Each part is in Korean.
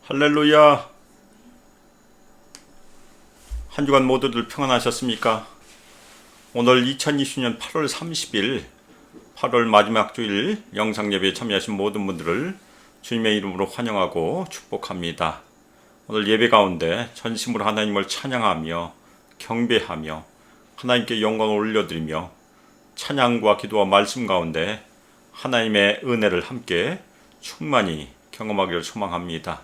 할렐루야. 한 주간 모두들 평안하셨습니까? 오늘 2020년 8월 30일 8월 마지막 주일 영상예배에 참여하신 모든 분들을 주님의 이름으로 환영하고 축복합니다. 오늘 예배 가운데 전심으로 하나님을 찬양하며 경배하며 하나님께 영광을 올려드리며 찬양과 기도와 말씀 가운데 하나님의 은혜를 함께 충만히 경험하기를 소망합니다.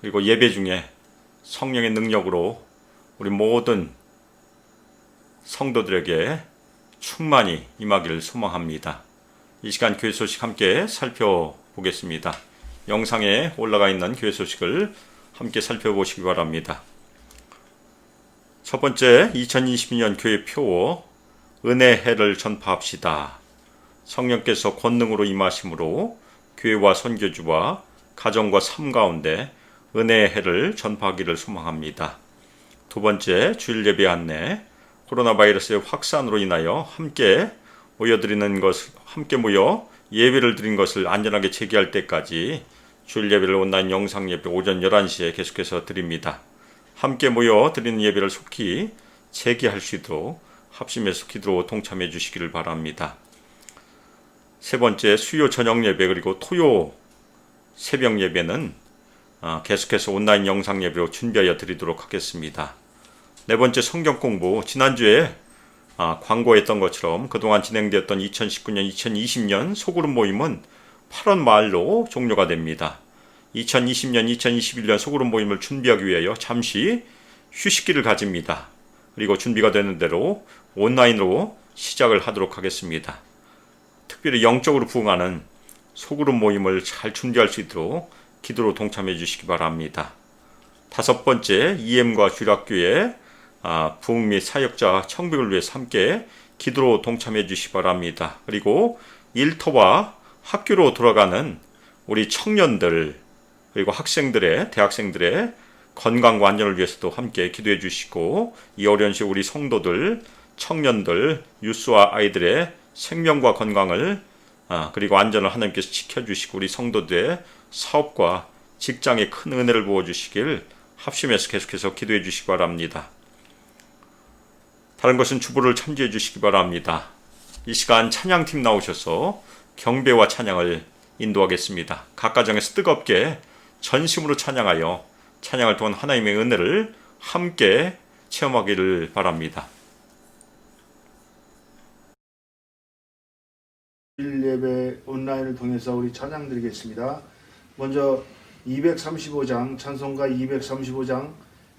그리고 예배 중에 성령의 능력으로 우리 모든 성도들에게 충만히 임하기를 소망합니다. 이 시간 교회 소식 함께 살펴보겠습니다. 영상에 올라가 있는 교회 소식을 함께 살펴보시기 바랍니다. 첫 번째, 2022년 교회 표어 은혜의 해를 전파합시다. 성령께서 권능으로 임하심으로 교회와 선교주와 가정과 삶 가운데 은혜의 해를 전파하기를 소망합니다. 두 번째, 주일 예배 안내. 코로나 바이러스의 확산으로 인하여 함께 모여 예배를 드린 것을 안전하게 재개할 때까지 주일 예배를 온라인 영상 예배 오전 11시에 계속해서 드립니다. 함께 모여 드리는 예배를 속히 재개할 수 있도록 합심해서 기도로 동참해 주시기를 바랍니다. 세 번째, 수요 저녁 예배 그리고 토요 새벽 예배는 계속해서 온라인 영상 예배로 준비하여 드리도록 하겠습니다. 네 번째, 성경 공부. 지난주에 광고했던 것처럼 그동안 진행되었던 2019년, 2020년 소그룹 모임은 8월 말로 종료가 됩니다. 2020년, 2021년 소그룹 모임을 준비하기 위하여 잠시 휴식기를 가집니다. 그리고 준비가 되는 대로 온라인으로 시작을 하도록 하겠습니다. 특별히 영적으로 부흥하는 소그룹 모임을 잘 준비할 수 있도록 기도로 동참해 주시기 바랍니다. 다섯 번째, EM과 주일학교의 부흥 및 사역자 청백을 위해서 함께 기도로 동참해 주시기 바랍니다. 그리고 일터와 학교로 돌아가는 우리 청년들 그리고 대학생들의 건강과 안전을 위해서도 함께 기도해 주시고, 이 어려운 시기 우리 성도들, 청년들, 유스와 아이들의 생명과 건강을 그리고 안전을 하나님께서 지켜주시고 우리 성도들의 사업과 직장에 큰 은혜를 부어주시길 합심해서 계속해서 기도해 주시기 바랍니다. 다른 것은 주보를 참조해 주시기 바랍니다. 이 시간 찬양팀 나오셔서 경배와 찬양을 인도하겠습니다. 각 가정에서 뜨겁게 전심으로 찬양하여 찬양을 통한 하나님의 은혜를 함께 체험하기를 바랍니다. 예배 온라인을 통해서 우리 찬양 드리겠습니다. 먼저 235장 찬송가 235장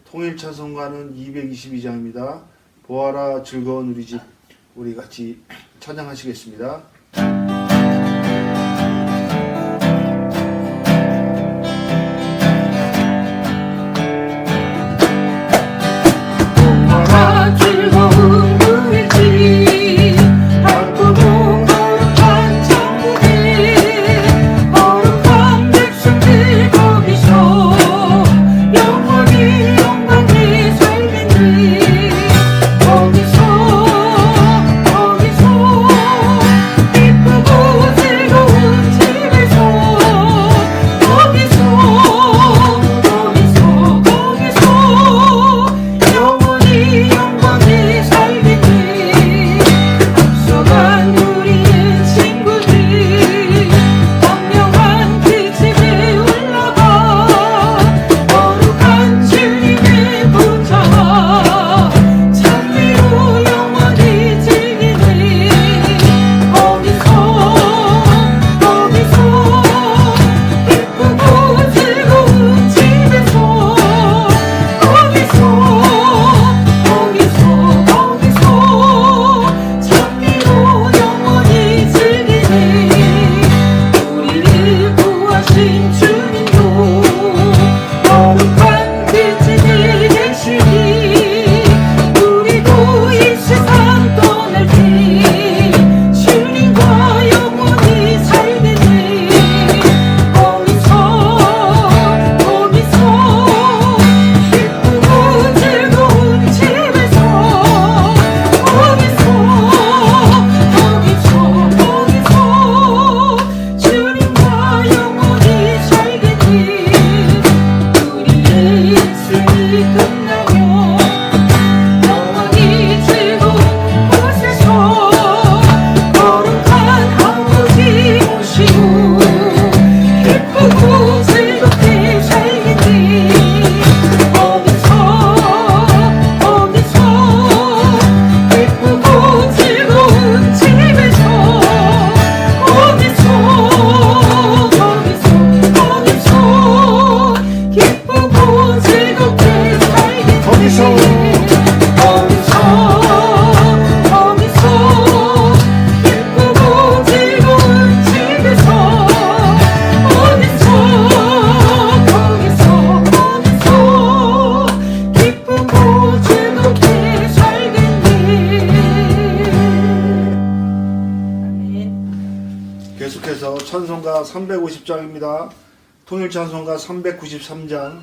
통일 찬송가는 222장입니다. 보아라 즐거운 우리 집, 우리 같이 찬양하시겠습니다. 기쁘고 찬송가 350장입니다. 통일 찬송가 393장.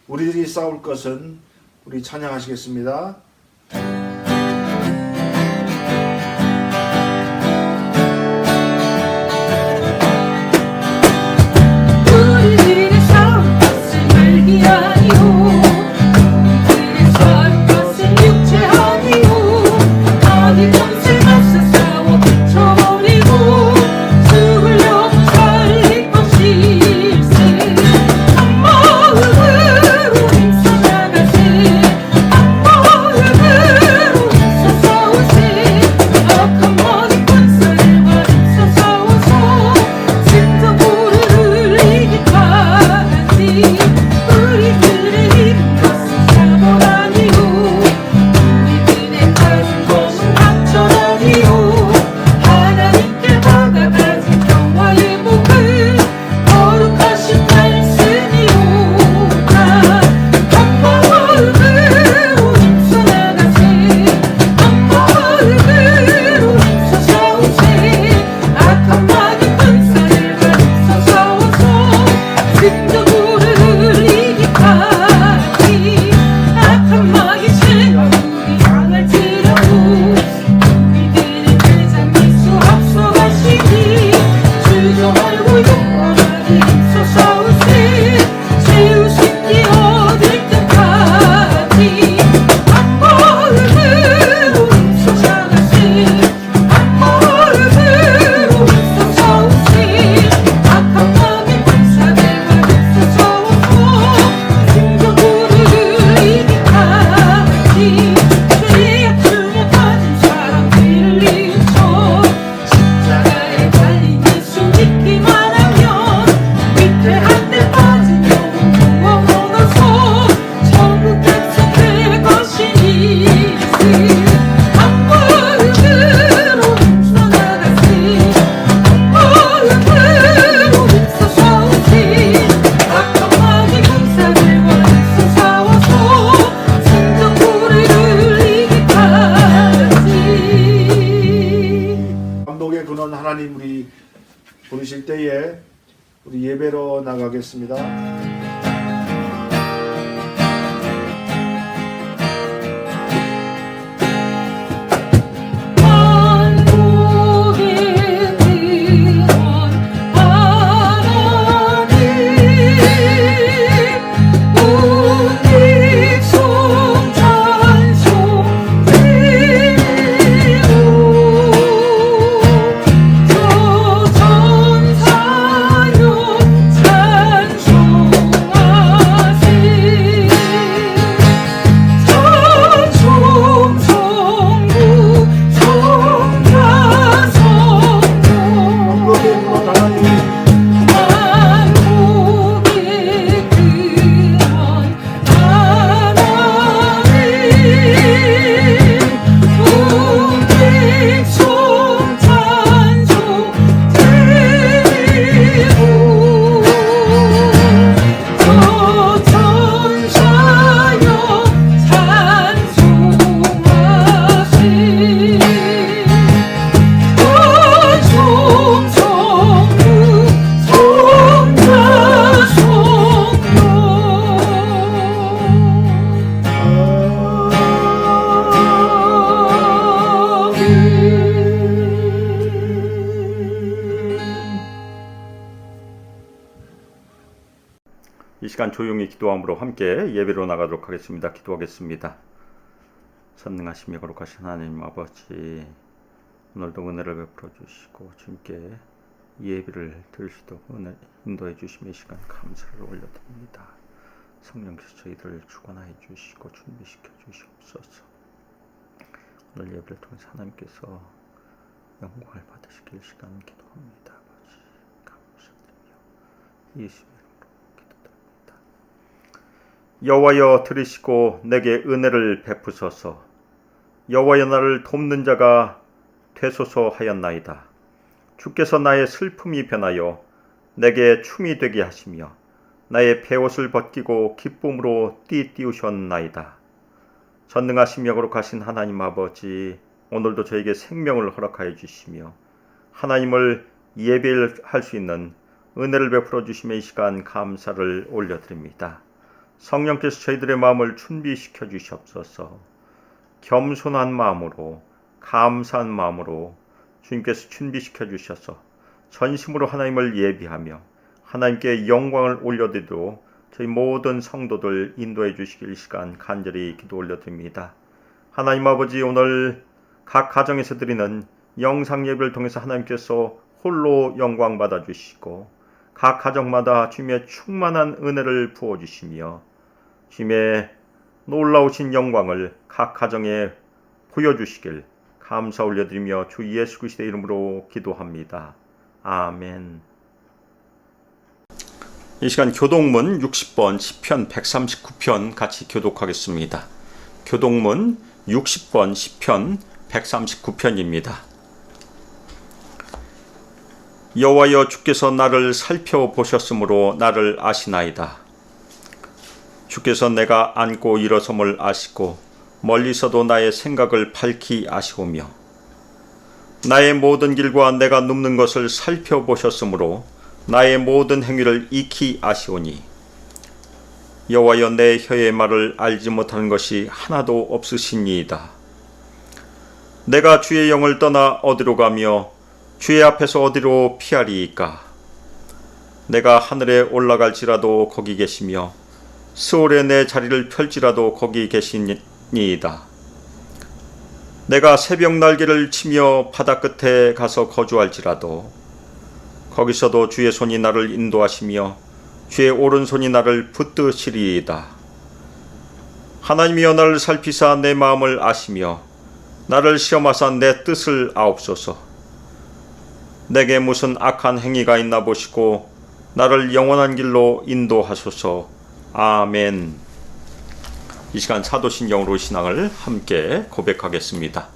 우리들이 싸울 것은, 우리 찬양하시겠습니다. 우리들의 싸울 것은 말이 아니오, 우리들의 싸울 것은 육체 아니오. 어디 전세 맞서 싸워 붙여버리고 죽을 영혼 살릴 것일세. 한 마음으로 힘써 나가세, 한 마음으로 힘써 싸우세. 악한 마귀 권세와 힘써 싸워서 승전보를 이기까지. 우리들의 이긴 것은 사본 아니오, 우리들의 가진 것은 낙천 아니오. 하나님께 박아가진 평화의 목을 거룩하신 말씀이오다. 한 마음으로 힘써 나가세, 한 마음으로 힘써 싸우세. 악한 마귀 권세와 힘써 싸워서 승전보를 이기까지. 악한 마귀 죄가 우리 향할지라도 우리들의 대장 예수 앞서가시니 주저말고 용감하게 힘써 싸우세. 세우신 이 얻을 때까지. 한 마음으로 힘써 나가세, 한 마음으로 힘써 싸우세. 악한 마귀 권세와 힘써 싸워서 승전보를 이기까지. 죄악 중에 빠진 사람들을 이웃쳐 십자가에 달린 예수 믿기만 하면 위태한 데 빠진 영혼 구원 얻어서 천국 약속될 것이니. 한 마음으로 힘써 나가세, 한 마음으로 힘써 싸우세. 악한 마귀 군사들과 힘써 싸워서 승전보를 이기까지. 감독의 근원 하나님, 우리 부르실 때에 우리 예배로 나가겠습니다. 만국의 근원 하나님, 온 백성 찬송드리고 저 전사여 찬송하세. 천총성부 성자성부 감독의 근원 하나님, 만국의 근원 하나님, 온 백성 찬송드리고 저 천사여 찬송하세. 천총성부 이 시간 조용히 기도함으로 함께 예배로 나가도록 하겠습니다. 기도하겠습니다. 선능하시며 거룩하신 하나님 아버지, 오늘도 은혜를 베풀어 주시고 주님께 예배를 드릴 수 있도록 은혜 인도해 주심의 시간 감사를 올려드립니다. 성령께서 저희들을 주관하여 주시고 준비시켜 주시옵소서. 오늘 예배를 통해서 하나님께서 영광을 받으시길 시간 기도합니다. 아버지 감사드리며 예수님의 이름으로 기도드립니다. 여호와여 들으시고 내게 은혜를 베푸소서. 여호와여 나를 돕는 자가 되소서 하였나이다. 주께서 나의 슬픔이 변하여 내게 춤이 되게 하시며 나의 베옷을 벗기고 기쁨으로 띠띠우셨나이다. 전능하시며 거룩하신 하나님 아버지, 오늘도 저에게 생명을 허락하여 주시며 하나님을 예배할 수 있는 은혜를 베풀어 주심의 이 시간 감사를 올려드립니다. 성령께서 저희들의 마음을 준비시켜 주시옵소서. 겸손한 마음으로, 감사한 마음으로 주님께서 준비시켜 주셔서 전심으로 하나님을 예비하며 하나님께 영광을 올려드리도록 저희 모든 성도들 인도해 주시길 이 시간 간절히 기도 올려드립니다. 하나님 아버지, 오늘 각 가정에서 드리는 영상 예배를 통해서 하나님께서 홀로 영광 받아 주시고 각 가정마다 주님의 충만한 은혜를 부어 주시며 주님의 놀라우신 영광을 각 가정에 보여주시길 감사 올려드리며 주 예수 그리스도의 이름으로 기도합니다. 아멘. 이 시간 교독문 60번 시편 139편 같이 교독하겠습니다. 교독문 60번 시편 139편입니다. 여호와여, 주께서 나를 살펴보셨으므로 나를 아시나이다. 주께서 내가 앉고 일어섬을 아시고 멀리서도 나의 생각을 밝히 아시오며 나의 모든 길과 내가 눕는 것을 살펴보셨으므로 나의 모든 행위를 익히 아시오니 여호와여, 내 혀의 말을 알지 못하는 것이 하나도 없으시니이다. 내가 주의 영을 떠나 어디로 가며 주의 앞에서 어디로 피하리이까? 내가 하늘에 올라갈지라도 거기 계시며 스올에 내 자리를 펼지라도 거기 계시니이다. 내가 새벽 날개를 치며 바다 끝에 가서 거주할지라도 거기서도 주의 손이 나를 인도하시며 주의 오른손이 나를 붙드시리이다. 하나님이여, 나를 살피사 내 마음을 아시며 나를 시험하사 내 뜻을 아옵소서. 내게 무슨 악한 행위가 있나 보시고 나를 영원한 길로 인도하소서. 아멘. 이 시간 사도신경으로 신앙을 함께 고백하겠습니다.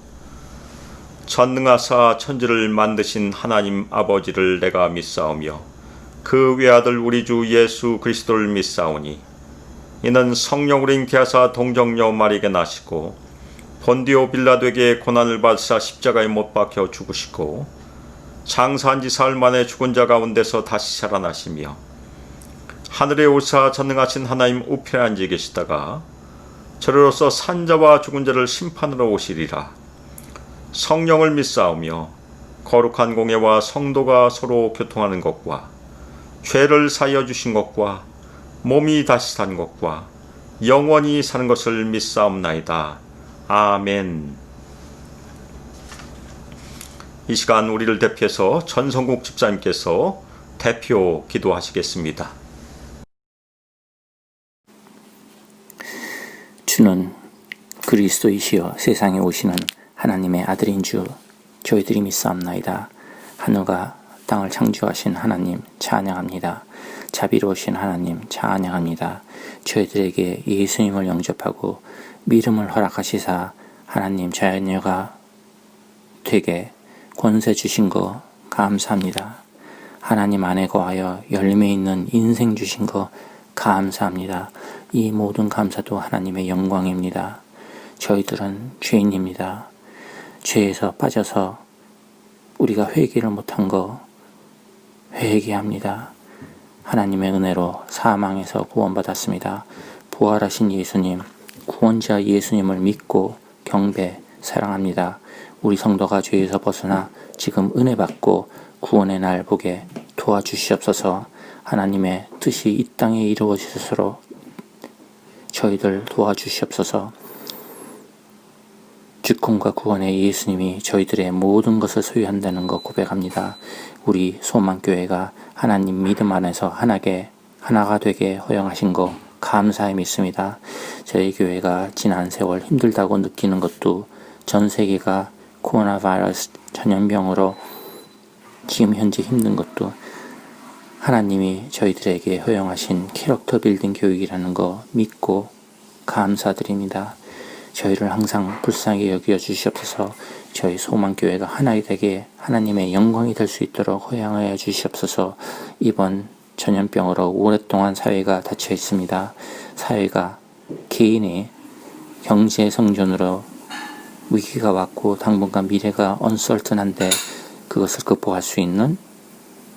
전능하사 천지를 만드신 하나님 아버지를 내가 믿사오며 그 외아들 우리 주 예수 그리스도를 믿사오니 이는 성령으로 잉태하사 동정녀 마리에게 나시고 본디오 빌라도에게 고난을 받으사 십자가에 못 박혀 죽으시고 장사한 지 사흘 만에 죽은 자 가운데서 다시 살아나시며 하늘에 오사 전능하신 하나님 우편에 앉아 계시다가 저로서 산자와 죽은 자를 심판으로 오시리라. 성령을 믿사오며 거룩한 공예와 성도가 서로 교통하는 것과 죄를 사하여 주신 것과 몸이 다시 산 것과 영원히 사는 것을 믿사옵나이다. 아멘. 이 시간 우리를 대표해서 전성국 집사님께서 대표 기도하시겠습니다. 주는 그리스도이시여 세상에 오시는 하나님의 아들인 주 저희들이 믿사옵나이다. 하늘과 땅을 창조하신 하나님 찬양합니다. 자비로우신 하나님 찬양합니다. 저희들에게 예수님을 영접하고 믿음을 허락하시사 하나님 자녀가 되게 권세 주신 거 감사합니다. 하나님 안에 거하여 열매 있는 인생 주신 거 감사합니다. 이 모든 감사도 하나님의 영광입니다. 저희들은 죄인입니다. 죄에서 빠져서 우리가 회개를 못한 거 회개합니다. 하나님의 은혜로 사망에서 구원받았습니다. 부활하신 예수님, 구원자 예수님을 믿고 경배, 사랑합니다. 우리 성도가 죄에서 벗어나 지금 은혜 받고 구원의 날 보게 도와주시옵소서. 하나님의 뜻이 이 땅에 이루어지도록 저희들 도와주시옵소서. 주권과 구원의 예수님이 저희들의 모든 것을 소유한다는 것 고백합니다. 우리 소망교회가 하나님 믿음 안에서 하나가 되게 허용하신 것 감사히 믿습니다. 저희 교회가 지난 세월 힘들다고 느끼는 것도 전 세계가 코로나 바이러스 전염병으로 지금 현재 힘든 것도 하나님이 저희들에게 허용하신 캐릭터 빌딩 교육이라는 거 믿고 감사드립니다. 저희를 항상 불쌍히 여겨 주시옵소서. 저희 소망교회가 하나 되게 하나님의 영광이 될 수 있도록 허용하여 주시옵소서. 이번 전염병으로 오랫동안 사회가 닫혀 있습니다. 사회가 개인의 경제 성전으로 위기가 왔고 당분간 미래가 언설튼한데 그것을 극복할 수 있는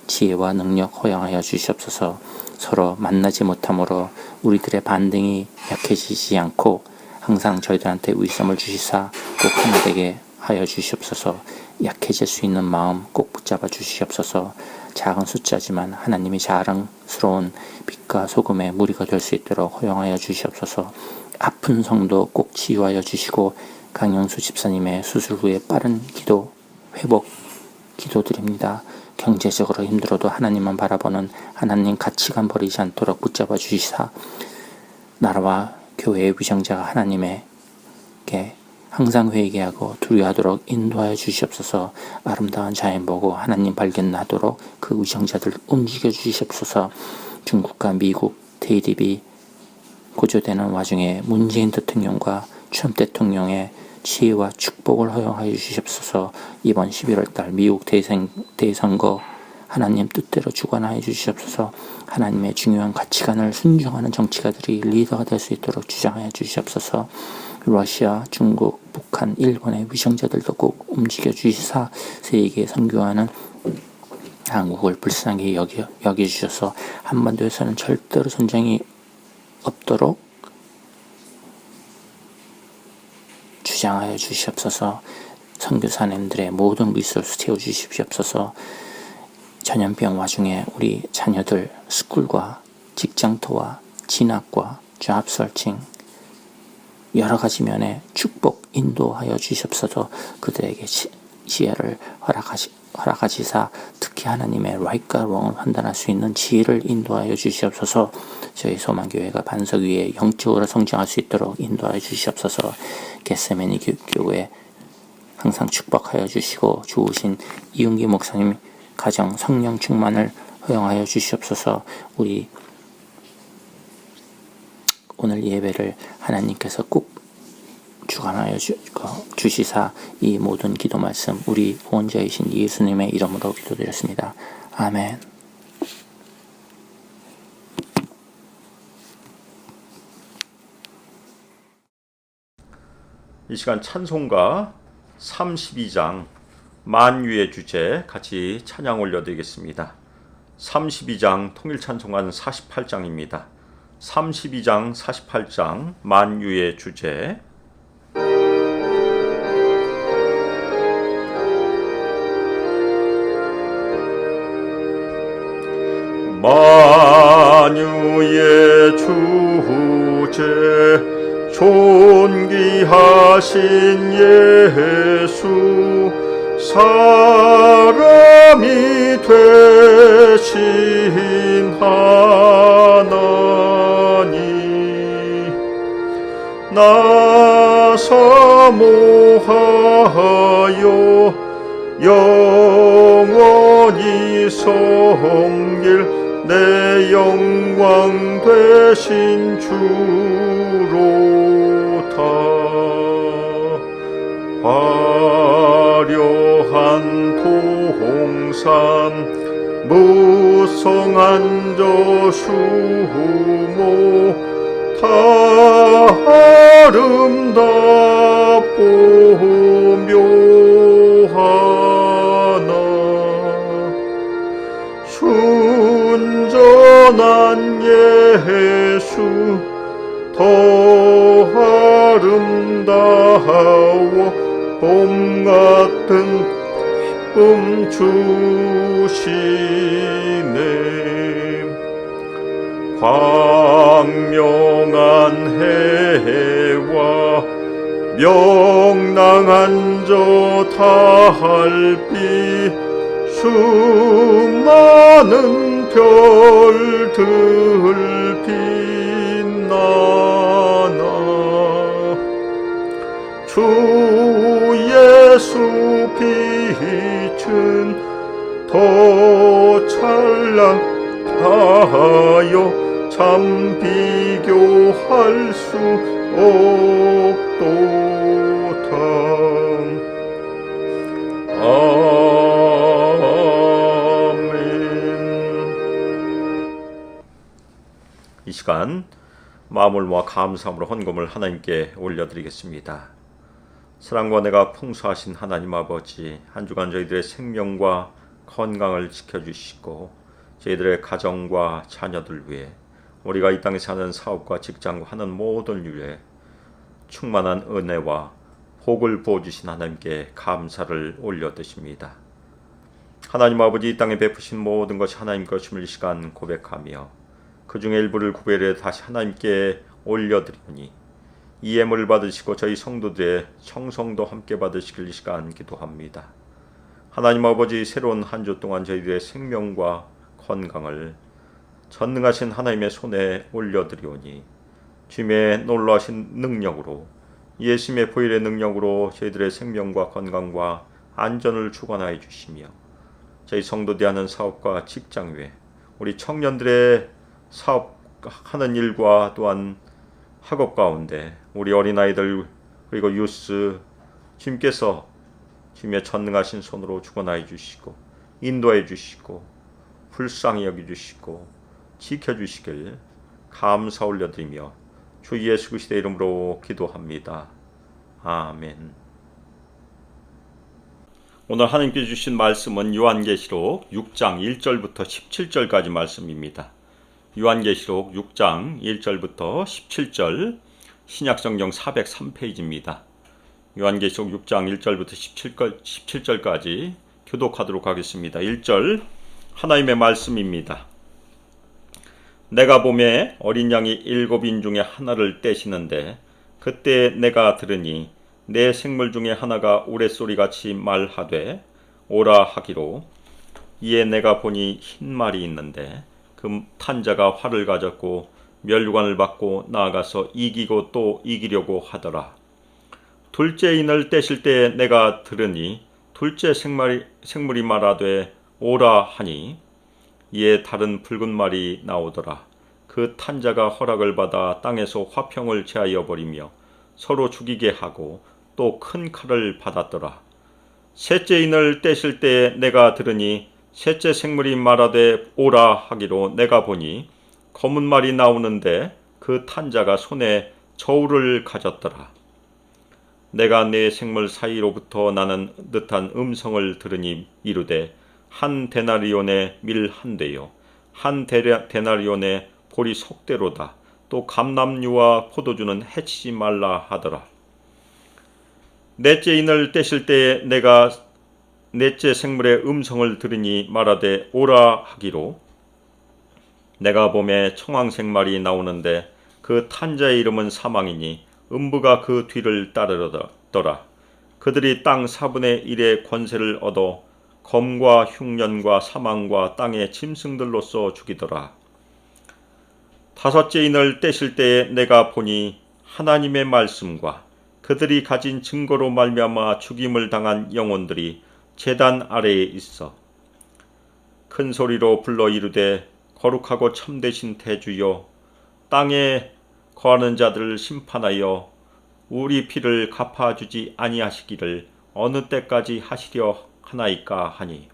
지혜와 능력 허용하여 주시옵소서. 서로 만나지 못함으로 우리들의 반응이 약해지지 않고 항상 저희들한테 위선을 주시사 꼭 하나 되게 하여 주시옵소서. 약해질 수 있는 마음 꼭 붙잡아 주시옵소서. 작은 숫자지만 하나님이 자랑스러운 빛과 소금의 무리가 될 수 있도록 허용하여 주시옵소서. 아픈 성도 꼭 치유하여 주시고 강영수 집사님의 수술 후에 빠른 기도 회복 기도드립니다. 경제적으로 힘들어도 하나님만 바라보는 하나님 가치관 버리지 않도록 붙잡아 주시사 나라와 교회의 위정자가 하나님에게 항상 회개하고 두려워하도록 인도하여 주시옵소서. 아름다운 자연 보고 하나님 발견하도록 그 위정자들 움직여 주시옵소서. 중국과 미국 대립이 고조되는 와중에 문재인 대통령과 트럼프 대통령의 지혜와 축복을 허용하여 주시옵소서. 이번 11월달 미국 대선거 하나님 뜻대로 주관하여 주시옵소서. 하나님의 중요한 가치관을 순종하는 정치가들이 리더가 될 수 있도록 주장하여 주시옵소서. 러시아, 중국, 북한, 일본의 위정자들도 꼭 움직여 주시사 세계에 선교하는 한국을 불쌍히 여겨주셔서 한반도에서는 절대로 전쟁이 없도록 주장하여 주시옵소서. 선교사님들의 모든 리소스 채워주시옵소서. 전염병 와중에 우리 자녀들 스쿨과 직장터와 진학과 잡 서칭 여러 가지 면에 축복 인도하여 주시옵소서. 그들에게 지혜를 허락하시사 특히 하나님의 right과 wrong을 판단할 수 있는 지혜를 인도하여 주시옵소서. 저희 소망교회가 반석 위에 영적으로 성장할 수 있도록 인도하여 주시옵소서. 겟세마니 교회 항상 축복하여 주시고 좋으신 이은기 목사님 가정 성령 충만을 허용하여 주시옵소서. 우리 오늘 예배를 하나님께서 꼭 주관하여 주시사 이 모든 기도 말씀 우리 구원자이신 예수님의 이름으로 기도드렸습니다. 아멘. 이 시간 찬송가 32장 만유의 주제 같이 찬양 올려드리겠습니다. 32장 통일 찬송가는 48장입니다. 32장 48장 만유의 주제 만유의 주제 존귀하신 예수 사람이 되신 하나님 나 사모하여 영원히 섬길 내 영광 되신 주로다. 화려한 동산 무성한 저수모 다 아름답고 묘하나 순전한 예수 더 아름다워 봄 같은 기쁨 주시네. 광명한 해와 명랑한 저 달빛 수많은 별들 빛나나 주 예수 빛은 더 찬란하여 참 비교할 수 없도다. 이 시간 마음을 모아 감사함으로 헌금을 하나님께 올려드리겠습니다. 사랑과 은혜가 풍성하신 하나님 아버지, 한 주간 저희들의 생명과 건강을 지켜주시고 저희들의 가정과 자녀들 위해 우리가 이 땅에 사는 사업과 직장과 하는 모든 일에 충만한 은혜와 복을 부어주신 하나님께 감사를 올려드립니다. 하나님 아버지, 이 땅에 베푸신 모든 것이 하나님 것임을 이 시간 고백하며 그 중에 일부를 구별해 다시 하나님께 올려드리니 이 예물을 받으시고 저희 성도들의 청성도 함께 받으시길 이 시간 기도합니다. 하나님 아버지, 새로운 한 주 동안 저희들의 생명과 건강을 전능하신 하나님의 손에 올려드리오니 주님의 놀라우신 능력으로, 예수님의 보혈의 능력으로 저희들의 생명과 건강과 안전을 주관하여 주시며 저희 성도들이 하는 사업과 직장 외 우리 청년들의 사업하는 일과 또한 학업 가운데 우리 어린아이들 그리고 유스 주님께서 주님의 전능하신 손으로 주관하여 주시고 인도해 주시고 불쌍히 여겨주시고 지켜주시길 감사 올려드리며 주 예수 그리스도의 이름으로 기도합니다. 아멘. 오늘 하나님께 주신 말씀은 요한계시록 6장 1절부터 17절까지 말씀입니다. 요한계시록 6장 1절부터 17절, 신약성경 403페이지입니다. 요한계시록 6장 1절부터 17절까지 교독하도록 하겠습니다. 1절 하나님의 말씀입니다. 내가 보매 어린 양이 7인 중에 하나를 떼시는데 그때 내가 들으니 내 생물 중에 하나가 우레소리같이 말하되 오라 하기로, 이에 내가 보니 흰 말이 있는데 그 탄자가 활을 가졌고 멸관을 받고 나아가서 이기고 또 이기려고 하더라. 둘째 인을 떼실 때 내가 들으니 둘째 생물이 말하되 오라 하니, 이에 다른 붉은 말이 나오더라. 그 탄자가 허락을 받아 땅에서 화평을 제하여 버리며 서로 죽이게 하고 또 큰 칼을 받았더라. 셋째 인을 떼실 때 내가 들으니 셋째 생물이 말하되 오라 하기로, 내가 보니 검은 말이 나오는데 그 탄자가 손에 저울을 가졌더라. 내가 네 생물 사이로부터 나는 듯한 음성을 들으니 이르되, 한 데나리온의 밀 한 대요, 한 데나리온의 보리 속대로다. 또 감람류와 포도주는 해치지 말라 하더라. 넷째 인을 떼실 때에 내가 넷째 생물의 음성을 들으니 말하되 오라 하기로, 내가 보매 청황색 말이 나오는데 그 탄자의 이름은 사망이니 음부가 그 뒤를 따르더라. 그들이 땅 4분의 1의 권세를 얻어 검과 흉년과 사망과 땅의 짐승들로서 죽이더라. 다섯째 인을 떼실 때에 내가 보니 하나님의 말씀과 그들이 가진 증거로 말미암아 죽임을 당한 영혼들이 제단 아래에 있어 큰 소리로 불러 이르되, 거룩하고 참되신 대주여, 땅에 거하는 자들을 심판하여 우리 피를 갚아주지 아니하시기를 어느 때까지 하시려 하나이까 하니,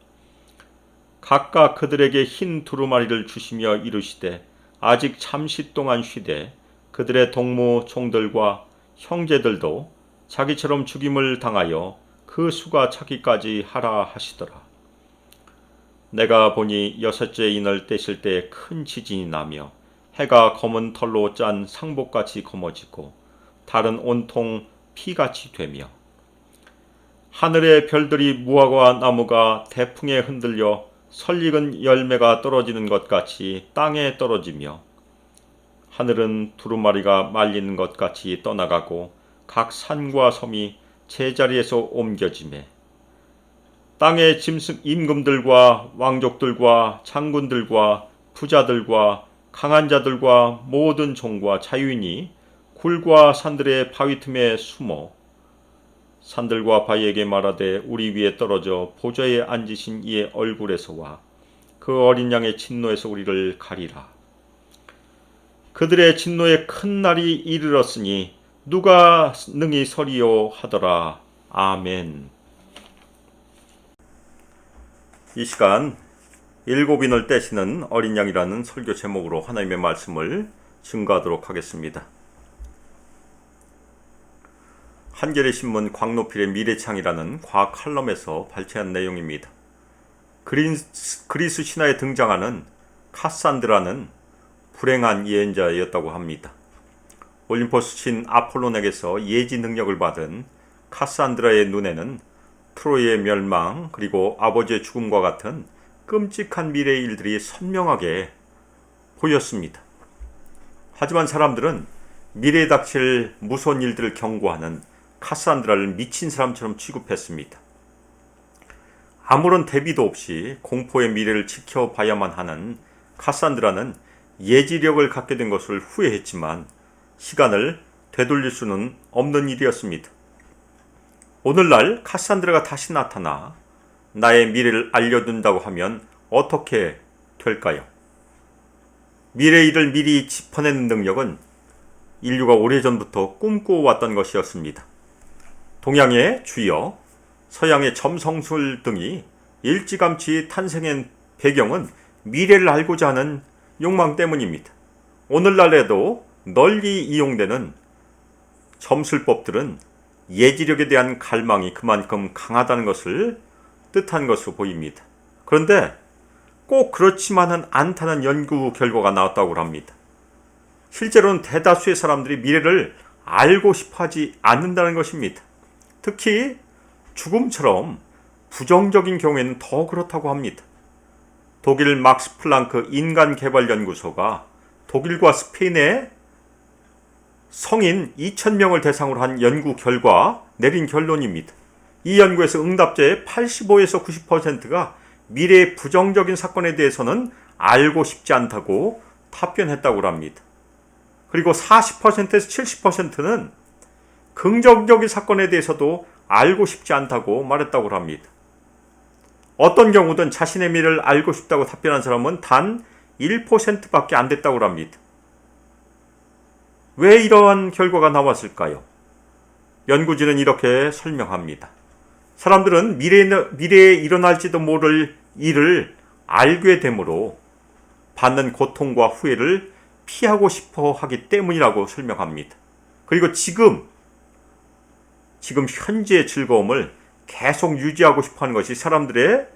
각각 그들에게 흰 두루마리를 주시며 이르시되, 아직 잠시 동안 쉬되 그들의 동무 종들과 형제들도 자기처럼 죽임을 당하여 그 수가 차기까지 하라 하시더라. 내가 보니 여섯째 인을 떼실 때 큰 지진이 나며 해가 검은 털로 짠 상복같이 검어지고 달은 온통 피같이 되며 하늘의 별들이 무화과 나무가 대풍에 흔들려 설익은 열매가 떨어지는 것 같이 땅에 떨어지며 하늘은 두루마리가 말리는 것 같이 떠나가고 각 산과 섬이 제자리에서 옮겨지매 땅의 짐승 임금들과 왕족들과 장군들과 부자들과 강한 자들과 모든 종과 자유인이 굴과 산들의 바위 틈에 숨어 산들과 바위에게 말하되, 우리 위에 떨어져 보좌에 앉으신 이의 얼굴에서와 그 어린 양의 진노에서 우리를 가리라. 그들의 진노의 큰 날이 이르렀으니 누가 능히 서리요 하더라. 아멘. 이 시간 7인을 떼시는 어린 양이라는 설교 제목으로 하나님의 말씀을 증거하도록 하겠습니다. 한겨레 신문 광노필의 미래창이라는 과학 칼럼에서 발췌한 내용입니다. 그리스 신화에 등장하는 카산드라는 불행한 예언자였다고 합니다. 올림포스 신 아폴론에게서 예지 능력을 받은 카산드라의 눈에는 트로이의 멸망 그리고 아버지의 죽음과 같은 끔찍한 미래의 일들이 선명하게 보였습니다. 하지만 사람들은 미래에 닥칠 무서운 일들을 경고하는 카산드라를 미친 사람처럼 취급했습니다. 아무런 대비도 없이 공포의 미래를 지켜봐야만 하는 카산드라는 예지력을 갖게 된 것을 후회했지만 시간을 되돌릴 수는 없는 일이었습니다. 오늘날 카산드라가 다시 나타나 나의 미래를 알려준다고 하면 어떻게 될까요? 미래의 일을 미리 짚어내는 능력은 인류가 오래전부터 꿈꿔왔던 것이었습니다. 동양의 주여, 서양의 점성술 등이 일찌감치 탄생한 배경은 미래를 알고자 하는 욕망 때문입니다. 오늘날에도 널리 이용되는 점술법들은 예지력에 대한 갈망이 그만큼 강하다는 것을 뜻한 것으로 보입니다. 그런데 꼭 그렇지만은 않다는 연구 결과가 나왔다고 합니다. 실제로는 대다수의 사람들이 미래를 알고 싶어 하지 않는다는 것입니다. 특히 죽음처럼 부정적인 경우에는 더 그렇다고 합니다. 독일 막스 플랑크 인간개발연구소가 독일과 스페인의 성인 2,000명을 대상으로 한 연구 결과 내린 결론입니다. 이 연구에서 응답자의 85에서 90%가 미래의 부정적인 사건에 대해서는 알고 싶지 않다고 답변했다고 합니다. 그리고 40%에서 70%는 긍정적인 사건에 대해서도 알고 싶지 않다고 말했다고 합니다. 어떤 경우든 자신의 미래를 알고 싶다고 답변한 사람은 단 1%밖에 안 됐다고 합니다. 왜 이러한 결과가 나왔을까요? 연구진은 이렇게 설명합니다. 사람들은 미래에 일어날지도 모를 일을 알게 되므로 받는 고통과 후회를 피하고 싶어 하기 때문이라고 설명합니다. 그리고 지금 현재의 즐거움을 계속 유지하고 싶어 하는 것이 사람들의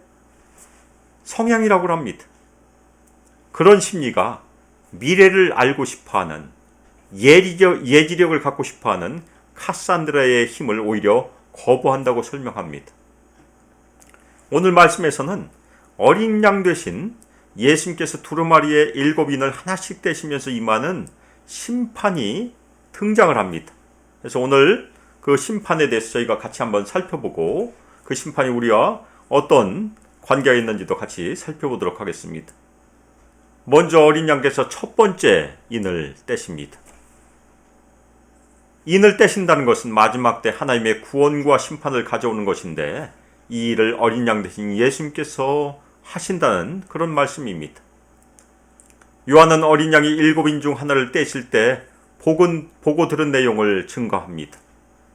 성향이라고 합니다. 그런 심리가 미래를 알고 싶어 하는 예지력을 갖고 싶어 하는 카산드라의 힘을 오히려 거부한다고 설명합니다. 오늘 말씀에서는 어린 양 되신 예수님께서 두루마리에 7인을 하나씩 떼시면서 임하는 심판이 등장을 합니다. 그래서 오늘 그 심판에 대해서 저희가 같이 한번 살펴보고 그 심판이 우리와 어떤 관계가 있는지도 같이 살펴보도록 하겠습니다. 먼저 어린 양께서 첫 번째 인을 떼십니다. 인을 떼신다는 것은 마지막 때 하나님의 구원과 심판을 가져오는 것인데 이 일을 어린 양 대신 예수님께서 하신다는 그런 말씀입니다. 요한은 어린 양이 7인 중 하나를 떼실 때 보고 들은 내용을 증거합니다.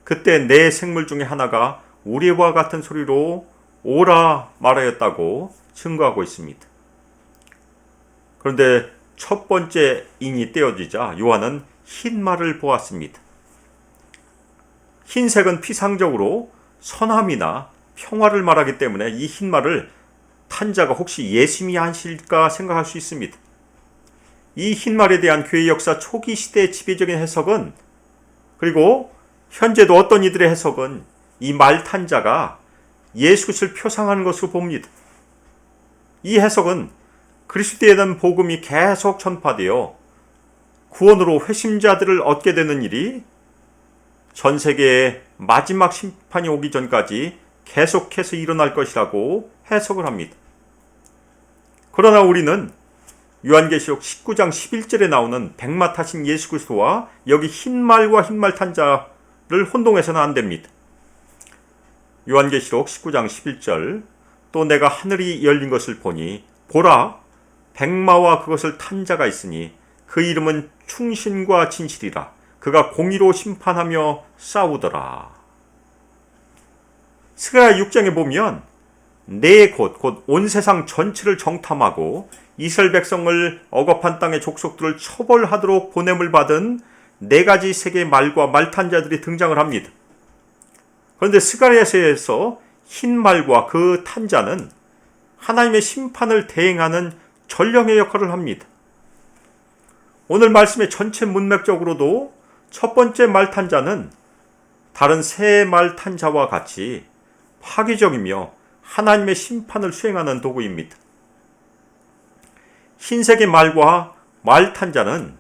그때 네 생물 중에 하나가 우리와 같은 소리로 오라 말하였다고 증거하고 있습니다. 그런데 첫 번째 인이 떼어지자 요한은 흰 말을 보았습니다. 흰색은 피상적으로 선함이나 평화를 말하기 때문에 이 흰 말을 탄 자가 혹시 예수님이 하실까 생각할 수 있습니다. 이 흰 말에 대한 교회 역사 초기 시대의 지배적인 해석은 그리고 현재도 어떤 이들의 해석은 이 말 탄 자가 예수 그리스도를 표상하는 것으로 봅니다. 이 해석은 그리스도에 대한 복음이 계속 전파되어 구원으로 회심자들을 얻게 되는 일이 전 세계의 마지막 심판이 오기 전까지 계속해서 일어날 것이라고 해석을 합니다. 그러나 우리는 요한계시록 19장 11절에 나오는 백마 타신 예수 그리스도와 여기 흰말과 흰말 탄 자를 혼동해서는 안 됩니다. 요한계시록 19장 11절 또 내가 하늘이 열린 것을 보니 보라 백마와 그것을 탄 자가 있으니 그 이름은 충신과 진실이라 그가 공의로 심판하며 싸우더라. 스가랴 6장에 보면 네 곳, 곧 온 세상 전체를 정탐하고 이스라엘 백성을 억압한 땅의 족속들을 처벌하도록 보냄을 받은 네 가지 세계의 말과 말탄 자들이 등장을 합니다. 그런데 스가랴서에서 흰 말과 그 탄자는 하나님의 심판을 대행하는 전령의 역할을 합니다. 오늘 말씀의 전체 문맥적으로도 첫 번째 말탄자는 다른 세 말탄자와 같이 파괴적이며 하나님의 심판을 수행하는 도구입니다. 흰색의 말과 말탄자는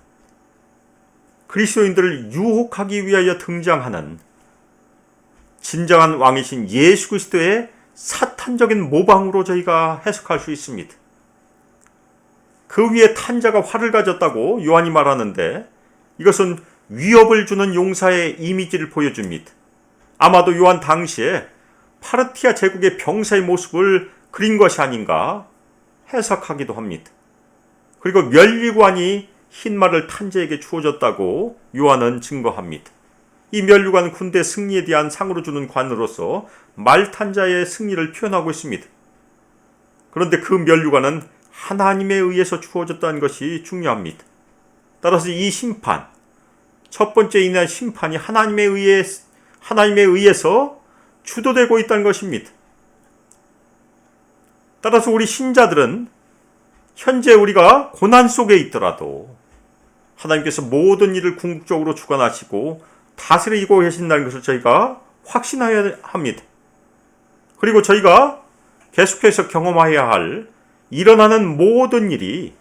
그리스도인들을 유혹하기 위하여 등장하는 진정한 왕이신 예수 그리스도의 사탄적인 모방으로 저희가 해석할 수 있습니다. 그 위에 탄자가 활을 가졌다고 요한이 말하는데 이것은 위협을 주는 용사의 이미지를 보여줍니다. 아마도 요한 당시에 파르티아 제국의 병사의 모습을 그린 것이 아닌가 해석하기도 합니다. 그리고 면류관이 흰말을 탄자에게 주어졌다고 요한은 증거합니다. 이 면류관은 군대 승리에 대한 상으로 주는 관으로서 말탄자의 승리를 표현하고 있습니다. 그런데 그 면류관은 하나님에 의해서 주어졌다는 것이 중요합니다. 따라서 이 심판, 첫 번째 인한 심판이 하나님에 의해서 주도되고 있다는 것입니다. 따라서 우리 신자들은 현재 우리가 고난 속에 있더라도 하나님께서 모든 일을 궁극적으로 주관하시고 다스리고 계신다는 것을 저희가 확신해야 합니다. 그리고 저희가 계속해서 경험해야 할 일어나는 모든 일이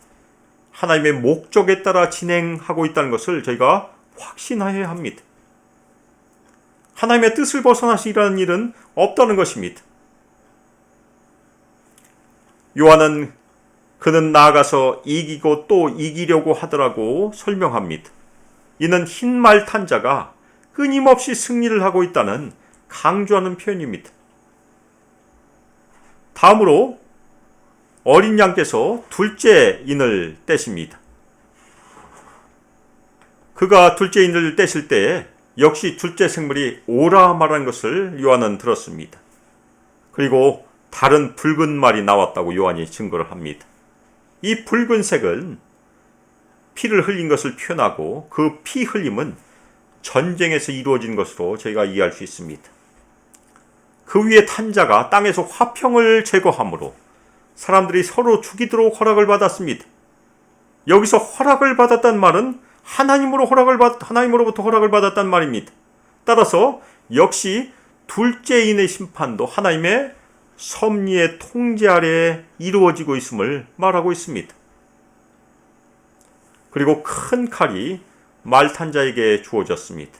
하나님의 목적에 따라 진행하고 있다는 것을 저희가 확신해야 합니다. 하나님의 뜻을 벗어나서 일어나는 일은 없다는 것입니다. 요한은 그는 나아가서 이기고 또 이기려고 하더라고 설명합니다. 이는 흰말 탄자가 끊임없이 승리를 하고 있다는 강조하는 표현입니다. 다음으로 어린 양께서 둘째 인을 떼십니다. 그가 둘째 인을 떼실 때에 역시 둘째 생물이 오라 말한 것을 요한은 들었습니다. 그리고 다른 붉은 말이 나왔다고 요한이 증거를 합니다. 이 붉은색은 피를 흘린 것을 표현하고 그 피 흘림은 전쟁에서 이루어진 것으로 저희가 이해할 수 있습니다. 그 위에 탄자가 땅에서 화평을 제거함으로 사람들이 서로 죽이도록 허락을 받았습니다. 여기서 허락을 받았단 말은 하나님으로부터 허락을 받았단 말입니다. 따라서 역시 둘째인의 심판도 하나님의 섭리의 통제 아래 이루어지고 있음을 말하고 있습니다. 그리고 큰 칼이 말탄자에게 주어졌습니다.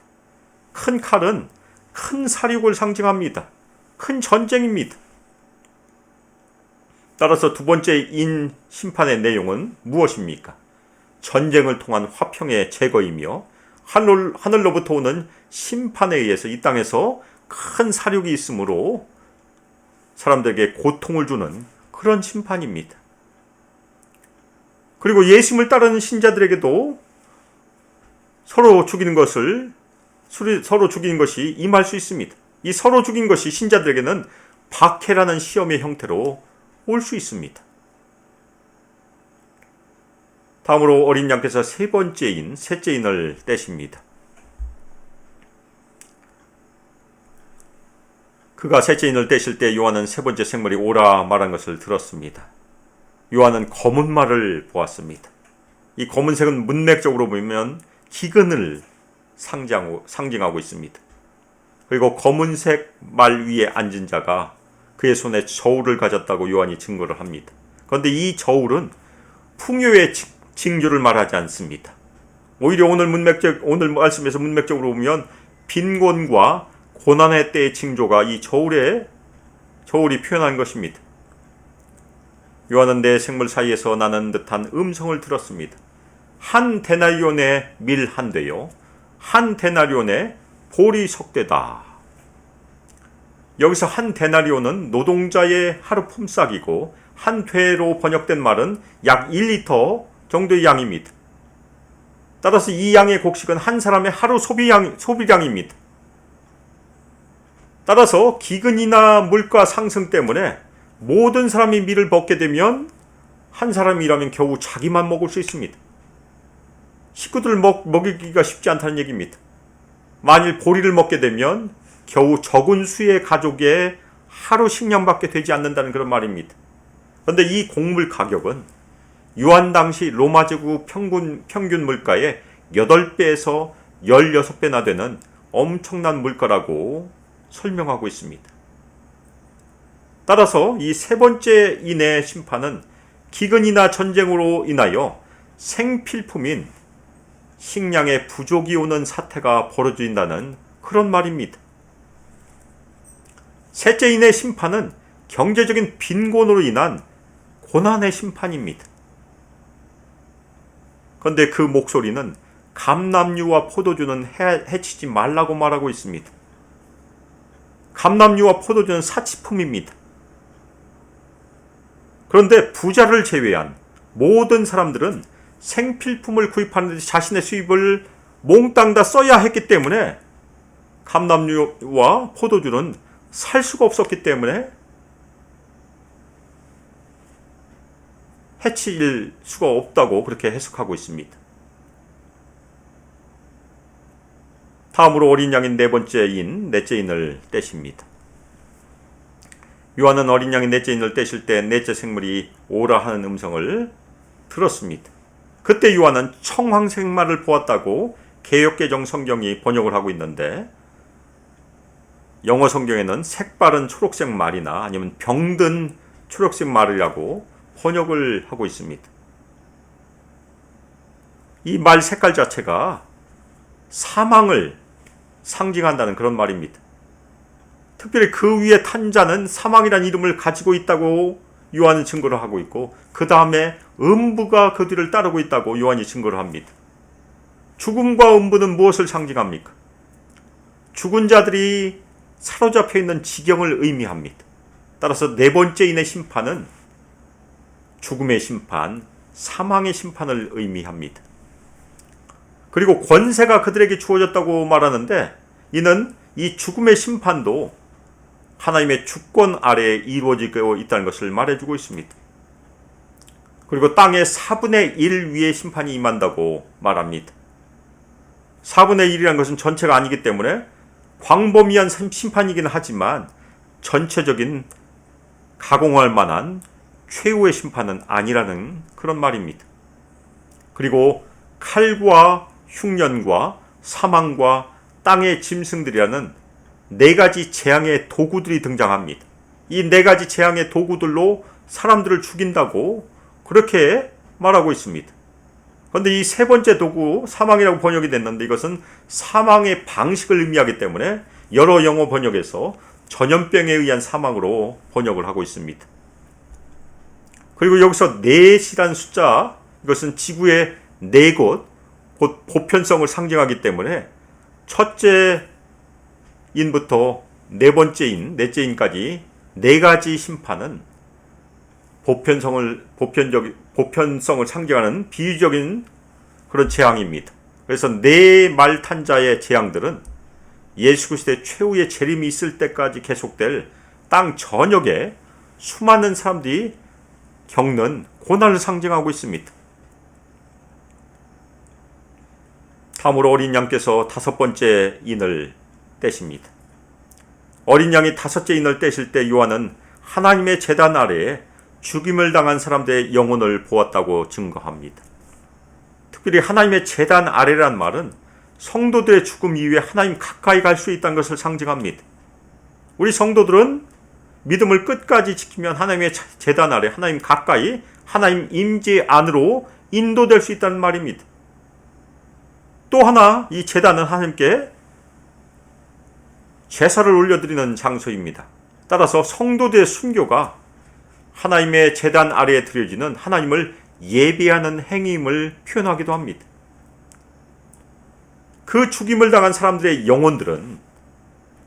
큰 칼은 큰 사륙을 상징합니다. 큰 전쟁입니다. 따라서 두 번째 인 심판의 내용은 무엇입니까? 전쟁을 통한 화평의 제거이며 하늘로부터 오는 심판에 의해서 이 땅에서 큰 사륙이 있으므로 사람들에게 고통을 주는 그런 심판입니다. 그리고 예수님을 따르는 신자들에게도 서로 죽이는 것이 임할 수 있습니다. 이 서로 죽인 것이 신자들에게는 박해라는 시험의 형태로 올 수 있습니다. 다음으로 어린 양께서 셋째 인을 떼십니다. 그가 셋째 인을 떼실 때 요한은 세 번째 생물이 오라 말한 것을 들었습니다. 요한은 검은 말을 보았습니다. 이 검은색은 문맥적으로 보면 기근을 상징하고 있습니다. 그리고 검은색 말 위에 앉은 자가 그의 손에 저울을 가졌다고 요한이 증거를 합니다. 그런데 이 저울은 풍요의 징조를 말하지 않습니다. 오히려 오늘 말씀에서 문맥적으로 보면 빈곤과 고난의 때의 징조가 이 저울이 표현한 것입니다. 요한은 내 생물 사이에서 나는 듯한 음성을 들었습니다. 한 데나리온의 밀 한 대요, 한 데나리온의 보리 석대다. 여기서 한 데나리온은 노동자의 하루 품삯이고 한 퇴로 번역된 말은 약 1리터 정도의 양입니다. 따라서 이 양의 곡식은 한 사람의 하루 소비량입니다. 따라서 기근이나 물가 상승 때문에 모든 사람이 밀을 벗게 되면 한 사람이라면 겨우 자기만 먹을 수 있습니다. 식구들을 먹이기가 쉽지 않다는 얘기입니다. 만일 보리를 먹게 되면 겨우 적은 수의 가족의 하루 식량밖에 되지 않는다는 그런 말입니다. 그런데 이 곡물 가격은 요한 당시 로마 제국 평균 물가의 8배에서 16배나 되는 엄청난 물가라고 설명하고 있습니다. 따라서 이 세 번째 인의 심판은 기근이나 전쟁으로 인하여 생필품인 식량의 부족이 오는 사태가 벌어진다는 그런 말입니다. 셋째 인의 심판은 경제적인 빈곤으로 인한 고난의 심판입니다. 그런데 그 목소리는 감람류와 포도주는 해치지 말라고 말하고 있습니다. 감람류와 포도주는 사치품입니다. 그런데 부자를 제외한 모든 사람들은 생필품을 구입하는 데 자신의 수입을 몽땅 다 써야 했기 때문에 감람류와 포도주는 살 수가 없었기 때문에 해칠 수가 없다고 그렇게 해석하고 있습니다. 다음으로 어린 양인 네 번째 인, 넷째 인을 떼십니다. 요한은 어린 양인 넷째 인을 떼실 때 넷째 생물이 오라 하는 음성을 들었습니다. 그때 요한은 청황색말을 보았다고 개역개정 성경이 번역을 하고 있는데, 영어 성경에는 색바른 초록색 말이나 아니면 병든 초록색 말이라고 번역을 하고 있습니다. 이 말 색깔 자체가 사망을 상징한다는 그런 말입니다. 특별히 그 위에 탄 자는 사망이라는 이름을 가지고 있다고 요한은 증거를 하고 있고, 그 다음에 음부가 그 뒤를 따르고 있다고 요한이 증거를 합니다. 죽음과 음부는 무엇을 상징합니까? 죽은 자들이 사로잡혀 있는 지경을 의미합니다. 따라서 네 번째 인의 심판은 죽음의 심판, 사망의 심판을 의미합니다. 그리고 권세가 그들에게 주어졌다고 말하는데, 이는 이 죽음의 심판도 하나님의 주권 아래에 이루어지고 있다는 것을 말해주고 있습니다. 그리고 땅의 4분의 1 위에 심판이 임한다고 말합니다. 4분의 1이라는 것은 전체가 아니기 때문에 광범위한 심판이긴 하지만 전체적인 가공할 만한 최후의 심판은 아니라는 그런 말입니다. 그리고 칼과 흉년과 사망과 땅의 짐승들이라는 네 가지 재앙의 도구들이 등장합니다. 이 네 가지 재앙의 도구들로 사람들을 죽인다고 그렇게 말하고 있습니다. 그런데 이 세 번째 도구, 사망이라고 번역이 됐는데, 이것은 사망의 방식을 의미하기 때문에 여러 영어 번역에서 전염병에 의한 사망으로 번역을 하고 있습니다. 그리고 여기서 넷이란 숫자, 이것은 지구의 네 곳, 곧 보편성을 상징하기 때문에 첫째 인부터 네 번째 인, 넷째 인까지 네 가지 심판은 보편성을 상징하는 비유적인 그런 재앙입니다. 그래서 네 말 탄 자의 재앙들은 예수 그리스도의 최후의 재림이 있을 때까지 계속될 땅 전역에 수많은 사람들이 겪는 고난을 상징하고 있습니다. 다음으로 어린 양께서 다섯 번째 인을 떼십니다. 어린 양이 다섯째 인을 떼실 때 요한은 하나님의 제단 아래에 죽임을 당한 사람들의 영혼을 보았다고 증거합니다. 특별히 하나님의 제단 아래란 말은 성도들의 죽음 이후에 하나님 가까이 갈 수 있다는 것을 상징합니다. 우리 성도들은 믿음을 끝까지 지키면 하나님의 제단 아래, 하나님 가까이, 하나님 임재 안으로 인도될 수 있다는 말입니다. 또 하나, 이 제단은 하나님께 제사를 올려드리는 장소입니다. 따라서 성도들의 순교가 하나님의 제단 아래에 드려지는 하나님을 예배하는 행위임을 표현하기도 합니다. 그 죽임을 당한 사람들의 영혼들은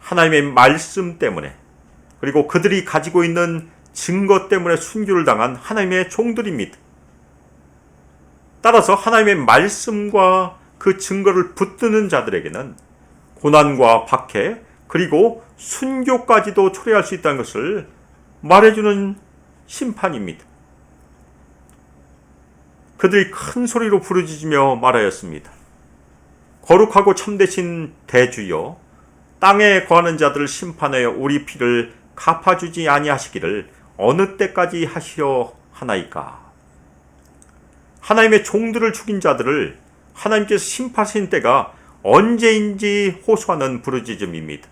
하나님의 말씀 때문에, 그리고 그들이 가지고 있는 증거 때문에 순교를 당한 하나님의 종들입니다. 따라서 하나님의 말씀과 그 증거를 붙드는 자들에게는 고난과 박해, 그리고 순교까지도 초래할 수 있다는 것을 말해주는 심판입니다. 그들이 큰 소리로 부르짖으며 말하였습니다. 거룩하고 참되신 대주여, 땅에 거하는 자들을 심판하여 우리 피를 갚아주지 아니하시기를 어느 때까지 하시려 하나이까? 하나님의 종들을 죽인 자들을 하나님께서 심판하신 때가 언제인지 호소하는 부르짖음입니다.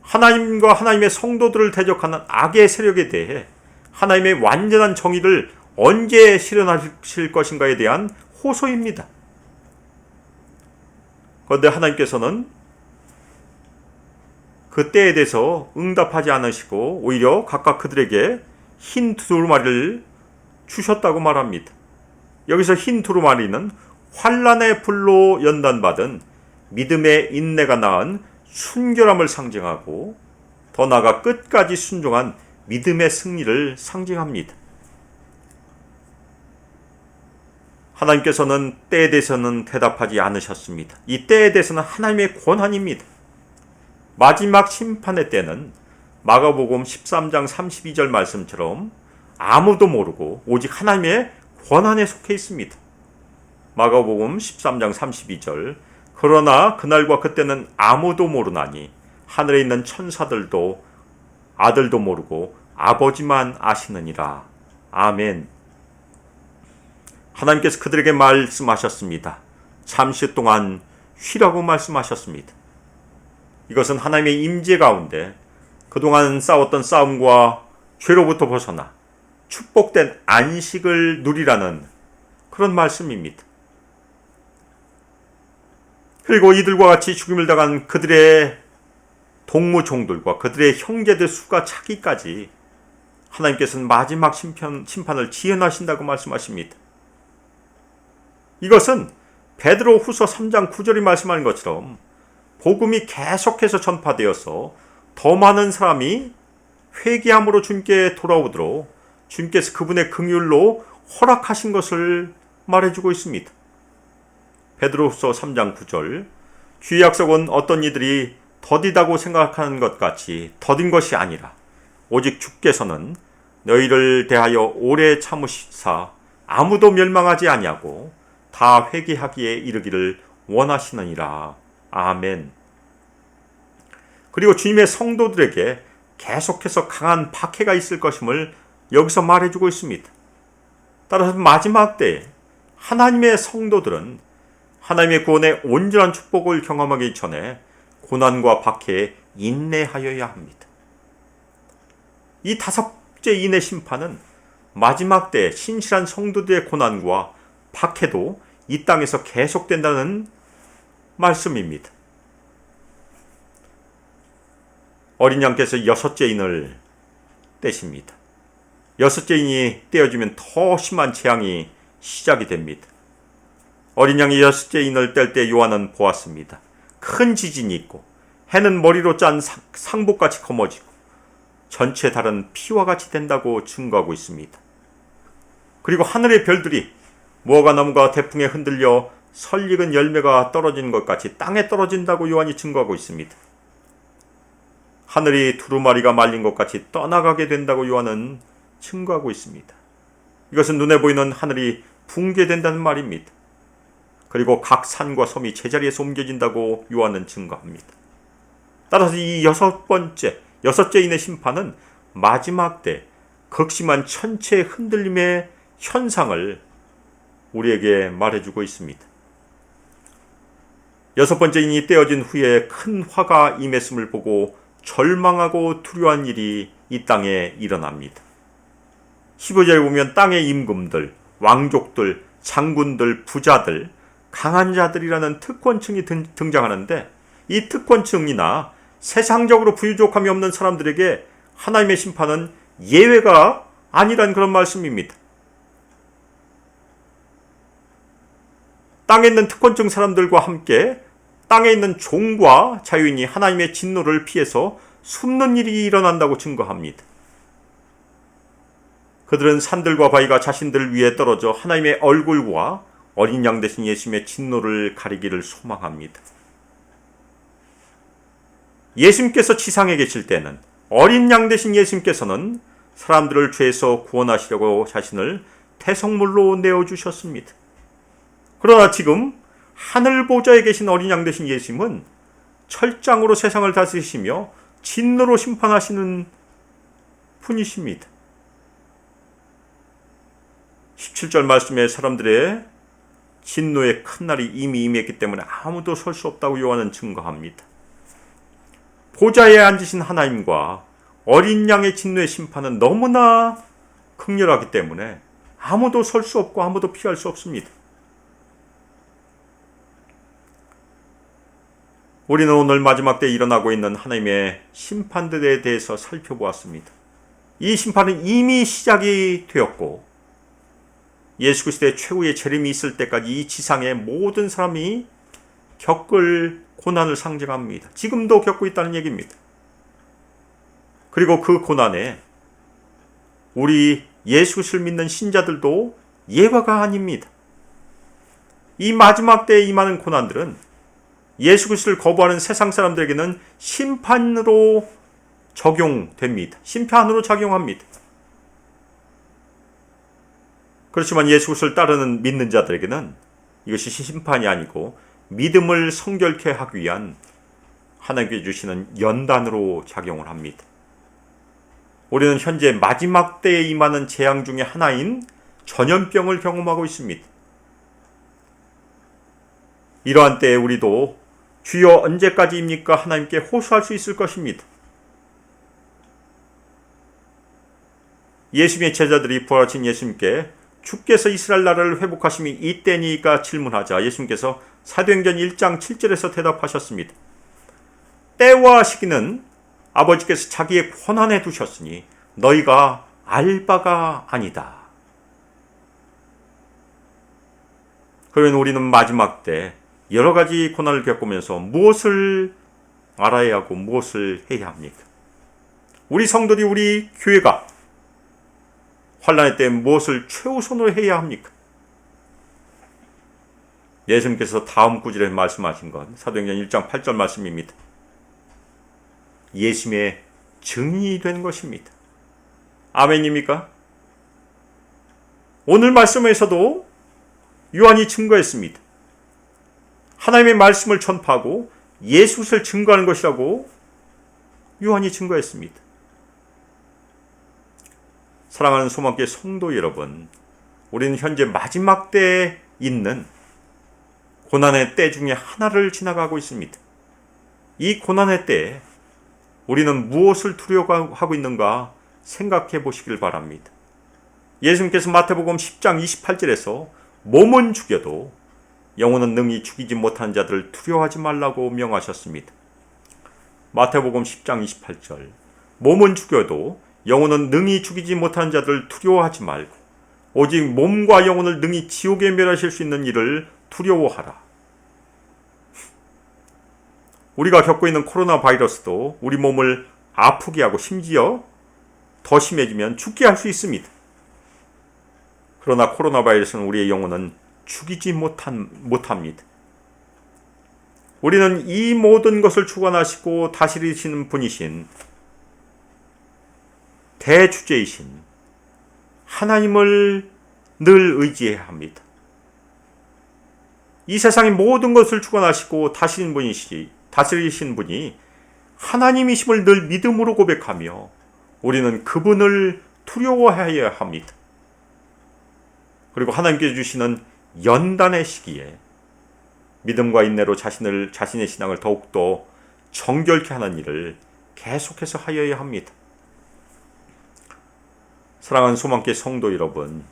하나님과 하나님의 성도들을 대적하는 악의 세력에 대해 하나님의 완전한 정의를 언제 실현하실 것인가에 대한 호소입니다. 그런데 하나님께서는 그 때에 대해서 응답하지 않으시고 오히려 각각 그들에게 흰 두루마리를 주셨다고 말합니다. 여기서 흰 두루마리는 환난의 불로 연단받은 믿음의 인내가 낳은 순결함을 상징하고 더 나아가 끝까지 순종한 믿음의 승리를 상징합니다. 하나님께서는 때에 대해서는 대답하지 않으셨습니다. 이 때에 대해서는 하나님의 권한입니다. 마지막 심판의 때는 마가복음 13장 32절 말씀처럼 아무도 모르고 오직 하나님의 권한에 속해 있습니다. 마가복음 13장 32절 그러나 그날과 그때는 아무도 모르나니 하늘에 있는 천사들도 아들도 모르고 아버지만 아시느니라. 아멘. 하나님께서 그들에게 말씀하셨습니다. 잠시 동안 쉬라고 말씀하셨습니다. 이것은 하나님의 임재 가운데 그동안 싸웠던 싸움과 죄로부터 벗어나 축복된 안식을 누리라는 그런 말씀입니다. 그리고 이들과 같이 죽임을 당한 그들의 동무종들과 그들의 형제들 수가 차기까지 하나님께서는 마지막 심판을 지연하신다고 말씀하십니다. 이것은 베드로 후서 3장 9절이 말씀하는 것처럼 복음이 계속해서 전파되어서 더 많은 사람이 회개함으로 주님께 돌아오도록 주님께서 그분의 긍휼로 허락하신 것을 말해주고 있습니다. 베드로후서 3장 9절 주의 약속은 어떤 이들이 더디다고 생각하는 것 같이 더딘 것이 아니라 오직 주께서는 너희를 대하여 오래 참으시사 아무도 멸망하지 아니하고 다 회개하기에 이르기를 원하시느니라. 아멘. 그리고 주님의 성도들에게 계속해서 강한 박해가 있을 것임을 여기서 말해주고 있습니다. 따라서 마지막 때에 하나님의 성도들은 하나님의 구원의 온전한 축복을 경험하기 전에 고난과 박해에 인내하여야 합니다. 이 다섯째 인내 심판은 마지막 때 신실한 성도들의 고난과 박해도 이 땅에서 계속된다는 말씀입니다. 어린 양께서 여섯째 인을 떼십니다. 여섯째 인이 떼어지면 더 심한 재앙이 시작이 됩니다. 어린 양이 여섯째 인을 뗄 때 요한은 보았습니다. 큰 지진이 있고 해는 머리로 짠 상복같이 검어지고 전체 달은 피와 같이 된다고 증거하고 있습니다. 그리고 하늘의 별들이 무화과 나무가 태풍에 흔들려 설익은 열매가 떨어지는 것 같이 땅에 떨어진다고 요한이 증거하고 있습니다. 하늘이 두루마리가 말린 것 같이 떠나가게 된다고 요한은 증거하고 있습니다. 이것은 눈에 보이는 하늘이 붕괴된다는 말입니다. 그리고 각 산과 섬이 제자리에서 옮겨진다고 요한은 증거합니다. 따라서 이 여섯째 인의 심판은 마지막 때 극심한 천체 흔들림의 현상을 우리에게 말해주고 있습니다. 여섯 번째 인이 떼어진 후에 큰 화가 임했음을 보고 절망하고 두려워한 일이 이 땅에 일어납니다. 15절에 보면 땅의 임금들, 왕족들, 장군들, 부자들, 강한 자들이라는 특권층이 등장하는데 이 특권층이나 세상적으로 부유족함이 없는 사람들에게 하나님의 심판은 예외가 아니란 그런 말씀입니다. 땅에 있는 특권층 사람들과 함께 땅에 있는 종과 자유인이 하나님의 진노를 피해서 숨는 일이 일어난다고 증거합니다. 그들은 산들과 바위가 자신들 위에 떨어져 하나님의 얼굴과 어린 양 대신 예수님의 진노를 가리기를 소망합니다. 예수님께서 지상에 계실 때는 어린 양 대신 예수님께서는 사람들을 죄에서 구원하시려고 자신을 태성물로 내어주셨습니다. 그러나 지금 하늘 보좌에 계신 어린 양 되신 분이십니다. 17절 말씀에 사람들의 진노의 큰 날이 이미 임했기 때문에 아무도 설 수 없다고 요한은 증거합니다. 보좌에 앉으신 하나님과 어린 양의 진노의 심판은 너무나 극렬하기 때문에 아무도 설 수 없고 아무도 피할 수 없습니다. 우리는 오늘 마지막 때에 일어나고 있는 하나님의 심판들에 대해서 살펴보았습니다. 이 심판은 이미 시작이 되었고 예수 그리스도의 최후의 재림이 있을 때까지 이 지상의 모든 사람이 겪을 고난을 상징합니다. 지금도 겪고 있다는 얘기입니다. 그리고 그 고난에 우리 예수 그리스도를 믿는 신자들도 예외가 아닙니다. 이 마지막 때에 임하는 고난들은 예수 그리스도를 거부하는 세상 사람들에게는 심판으로 적용됩니다. 심판으로 작용합니다. 그렇지만 예수 그리스도를 따르는 믿는 자들에게는 이것이 심판이 아니고 믿음을 성결케 하기 위한 하나님께 주시는 연단으로 작용을 합니다. 우리는 현재 마지막 때에 임하는 재앙 중에 하나인 전염병을 경험하고 있습니다. 이러한 때에 우리도 주여 언제까지입니까? 하나님께 호소할 수 있을 것입니다. 예수님의 제자들이 부활하신 예수님께 주께서 이스라엘 나라를 회복하심이 이때니까 질문하자 예수님께서 사도행전 1장 7절에서 대답하셨습니다. 때와 시기는 아버지께서 자기의 권한에 두셨으니 너희가 알 바가 아니다. 그러면 우리는 마지막 때 여러 가지 고난을 겪으면서 무엇을 알아야 하고 무엇을 해야 합니까? 우리 성도들이 우리 교회가 환난의 때 무엇을 최우선으로 해야 합니까? 예수님께서 다음 구절에 말씀하신 것 사도행전 1장 8절 말씀입니다. 예수님의 증인이 된 것입니다. 아멘입니까? 오늘 말씀에서도 요한이 증거했습니다. 하나님의 말씀을 전파하고 예수를 증거하는 것이라고 요한이 증거했습니다. 사랑하는 소망교회 성도 여러분, 우리는 현재 마지막 때에 있는 고난의 때 중에 하나를 지나가고 있습니다. 이 고난의 때에 우리는 무엇을 두려워하고 있는가 생각해 보시길 바랍니다. 예수님께서 마태복음 10장 28절에서 몸은 죽여도 영혼은 능히 죽이지 못하는 자들을 두려워하지 말라고 명하셨습니다. 마태복음 10장 28절 몸은 죽여도 영혼은 능히 죽이지 못하는 자들을 두려워하지 말고 오직 몸과 영혼을 능히 지옥에 멸하실 수 있는 일을 두려워하라. 우리가 겪고 있는 코로나 바이러스도 우리 몸을 아프게 하고 심지어 더 심해지면 죽게 할 수 있습니다. 그러나 코로나 바이러스는 우리의 영혼은 죽이지 못합니다. 우리는 이 모든 것을 주관하시고 다스리시는 분이신 대주제이신 하나님을 늘 의지해야 합니다. 이 세상의 모든 것을 주관하시고 다스리신 분이 하나님이심을 늘 믿음으로 고백하며 우리는 그분을 두려워해야 합니다. 그리고 하나님께서 주시는 연단의 시기에 믿음과 인내로 자신의 신앙을 더욱더 정결케 하는 일을 계속해서 하여야 합니다. 사랑하는 소망교회 성도 여러분,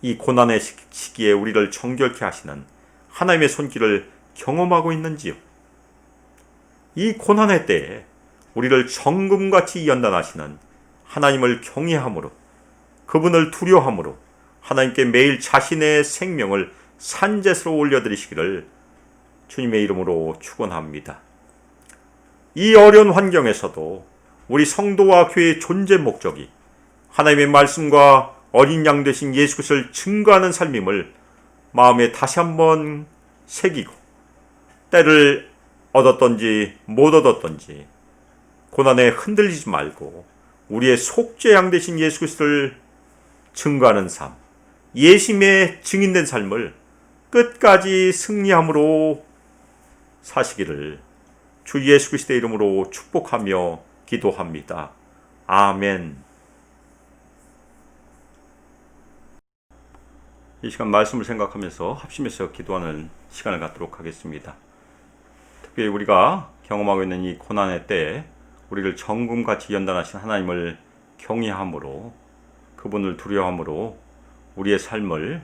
이 고난의 시기에 우리를 정결케 하시는 하나님의 손길을 경험하고 있는지요? 이 고난의 때에 우리를 정금같이 연단하시는 하나님을 경외함으로 그분을 두려워함으로 하나님께 매일 자신의 생명을 산제스로 올려드리시기를 주님의 이름으로 축원합니다. 이 어려운 환경에서도 우리 성도와 교회의 존재 목적이 하나님의 말씀과 어린 양 되신 예수 그리스도를 증거하는 삶임을 마음에 다시 한번 새기고 때를 얻었던지 못 얻었던지 고난에 흔들리지 말고 우리의 속죄 양 되신 예수 그리스도를 증거하는 삶, 예수님의 증인된 삶을 끝까지 승리함으로 사시기를 주 예수 그리스도의 이름으로 축복하며 기도합니다. 아멘. 이 시간 말씀을 생각하면서 합심해서 기도하는 시간을 갖도록 하겠습니다. 특별히 우리가 경험하고 있는 이 고난의 때에 우리를 정금같이 연단하신 하나님을 경외함으로, 그분을 두려워함으로 우리의 삶을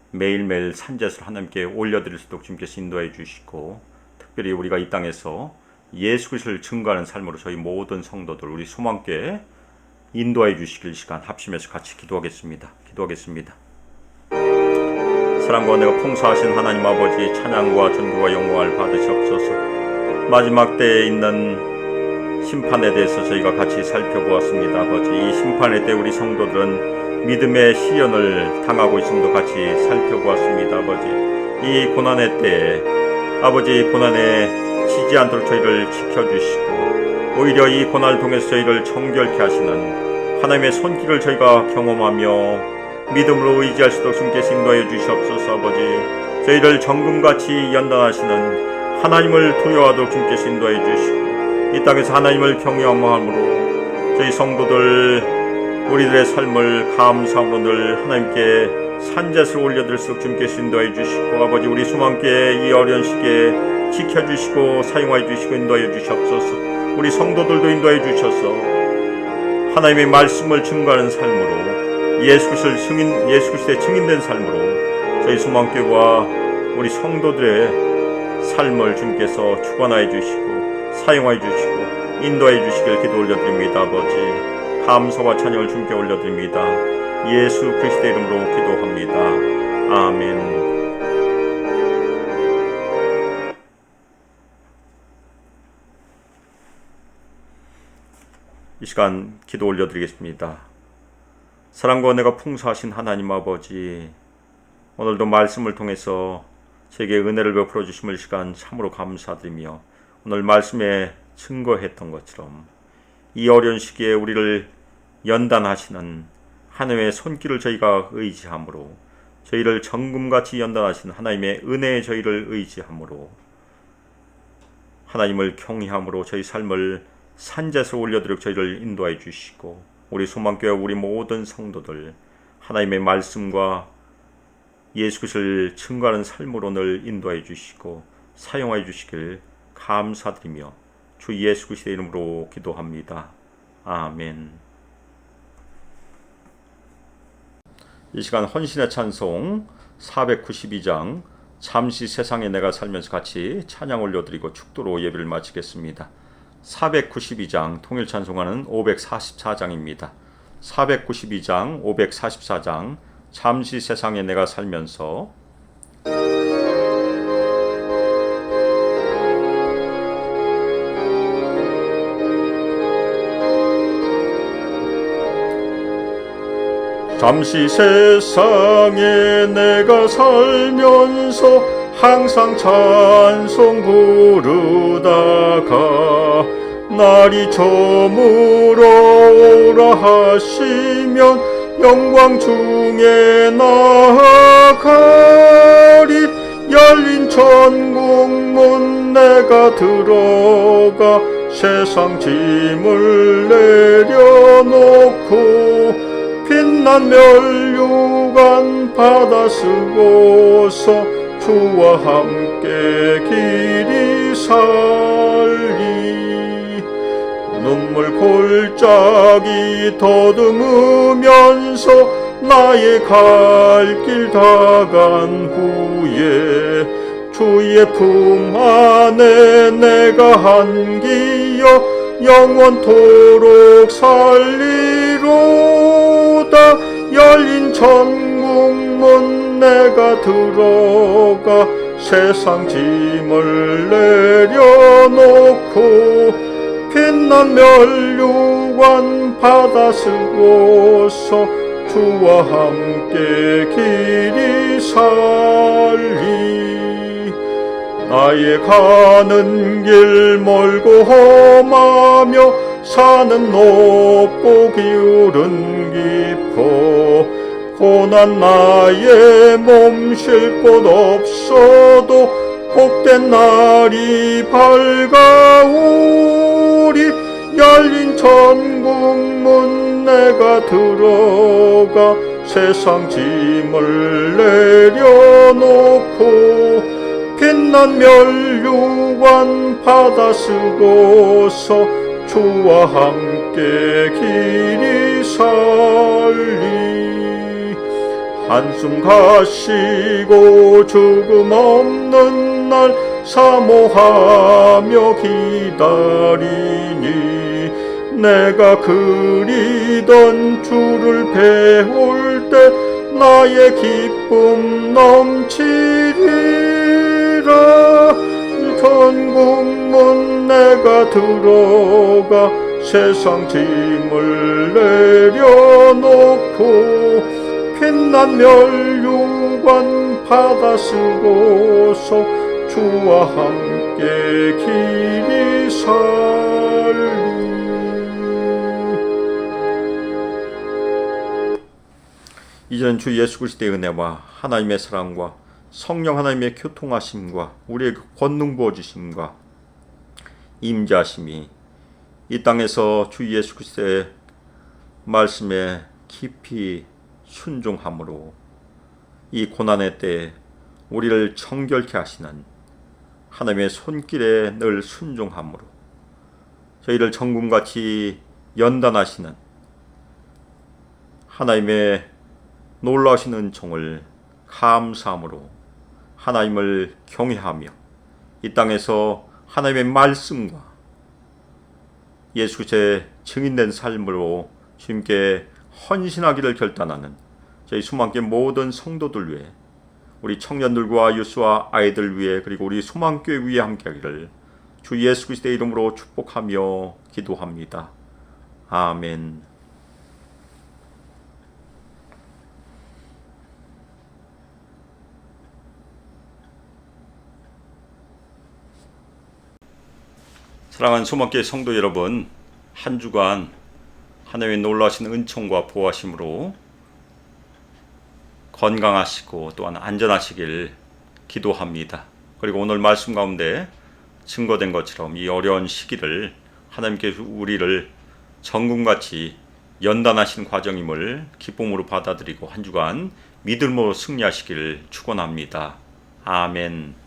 매일매일 산제스로 하나님께 올려드릴 수 있도록 주님께서 인도해 주시고, 특별히 우리가 이 땅에서 예수 그리스도를 증거하는 삶으로 저희 모든 성도들, 우리 소망교회 인도해 주시길 시간 합심해서 같이 기도하겠습니다. 사랑과 은혜가 풍성하신 하나님 아버지, 찬양과 존귀와 영광을 받으시옵소서. 마지막 때에 있는 심판에 대해서 저희가 같이 살펴보았습니다. 아버지, 이 심판의 때 우리 성도들은 믿음의 시련을 당하고 있음도 같이 살펴보았습니다. 아버지, 이 고난의 때에 아버지, 고난에 치지 않도록 저희를 지켜주시고, 오히려 이 고난을 통해서 저희를 정결케 하시는 하나님의 손길을 저희가 경험하며 믿음으로 의지할 수 있도록 주님께서 인도하여 주시옵소서. 아버지, 저희를 정금같이 연단하시는 하나님을 두려워하도록 주님께서 인도하여 주시고, 이 땅에서 하나님을 경외함으로 저희 성도들 우리들의 삶을 감사함으로 늘 하나님께 산제스로 올려드릴 수 있도록 주님께서 인도하여 주시고, 아버지, 우리 소망교회 이 어려운 시기에 지켜주시고 사용하여 주시고 인도하여 주시옵소서. 우리 성도들도 인도하여 주셔서 하나님의 말씀을 증거하는 삶으로, 예수 그리스도의 증인된 삶으로 저희 소망교회와 우리 성도들의 삶을 주님께서 주관하여 주시고 사용하여 주시고 인도하여 주시길 기도 올려드립니다. 아버지, 감사와 찬양을 주님께 올려드립니다. 예수 그리스도의 이름으로 기도합니다. 아멘. 이 시간 기도 올려드리겠습니다. 사랑과 은혜가 풍성하신 하나님 아버지, 오늘도 말씀을 통해서 제게 은혜를 베풀어 주심을 시간 참으로 감사드리며, 오늘 말씀에 증거했던 것처럼 이 어려운 시기에 우리를 연단하시는 하나님의 손길을 저희가 의지함으로, 저희를 정금같이 연단하시는 하나님의 은혜에 저희를 의지함으로, 하나님을 경외함으로 저희 삶을 산제스로 올려드리고 저희를 인도해 주시고, 우리 소망교회 우리 모든 성도들 하나님의 말씀과 예수 그리스도를 증거하는 삶으로 늘 인도해 주시고 사용하여 주시길 감사드리며 주 예수 그리스도의 이름으로 기도합니다. 아멘. 이 시간 헌신의 찬송 492장 잠시 세상에 내가 살면서 같이 찬양 올려드리고 축도로 예배를 마치겠습니다. 492장 통일 찬송하는 544장입니다. 492장 544장 잠시 세상에 내가 살면서 잠시 세상에 내가 살면서 항상 찬송 부르다가 날이 저물어 오라 하시면 영광 중에 나아가리. 열린 천국문 내가 들어가 세상 짐을 내려놓고 빛난 면류관 받아 쓰고서 주와 함께 길이 살리. 눈물 골짜기 더듬으면서 나의 갈 길 다간 후에 주의 품 안에 내가 안기어 영원토록 살리로다. 열린 천국문 내가 들어가 세상 짐을 내려놓고 빛난 면류관 받아 쓰고서 주와 함께 길이 살리. 나의 가는 길 멀고 험하며 산은 높고 기울은 깊어 고난 나의 몸 쉴 곳 없어도 복된 날이 밝아오리. 열린 천국문 내가 들어가 세상 짐을 내려놓고 빛난 멸류관 받아 쓰고서 주와 함께 길이 살리 한숨 가시고 죽음 없는 날 사모하며 기다리니 내가 그리던 주를 배울 때 나의 기쁨 넘치리라 천국문 내가 들어가 세상 짐을 내려놓고 빛난 멸류관 받아 쓰고서 주와 함께 길이 살리. 이제는 주 예수 그리스도의 은혜와 하나님의 사랑과 성령 하나님의 교통하심과 우리에게 권능 부어주심과 임재하심이 이 땅에서 주 예수 그리스도의 말씀에 깊이 순종함으로 이 고난의 때에 우리를 정결케 하시는 하나님의 손길에 늘 순종함으로 저희를 정금같이 연단하시는 하나님의 놀라우신 은총을 감사함으로 하나님을 경외하며 이 땅에서 하나님의 말씀과 예수 그리스도의 증인된 삶으로 주님께 헌신하기를 결단하는 저희 수만교회 모든 성도들 위해 우리 청년들과 유스와 아이들 위해 그리고 우리 수만교회 위에 함께하기를 주 예수 그리스도의 이름으로 축복하며 기도합니다. 아멘. 사랑하는 소망교회 성도 여러분, 한 주간 하나님의 놀라신 은총과 보호하심으로 건강하시고 또한 안전하시길 기도합니다. 그리고 오늘 말씀 가운데 증거된 것처럼 이 어려운 시기를 하나님께서 우리를 정금같이 연단하신 과정임을 기쁨으로 받아들이고 한 주간 믿음으로 승리하시길 축원합니다. 아멘.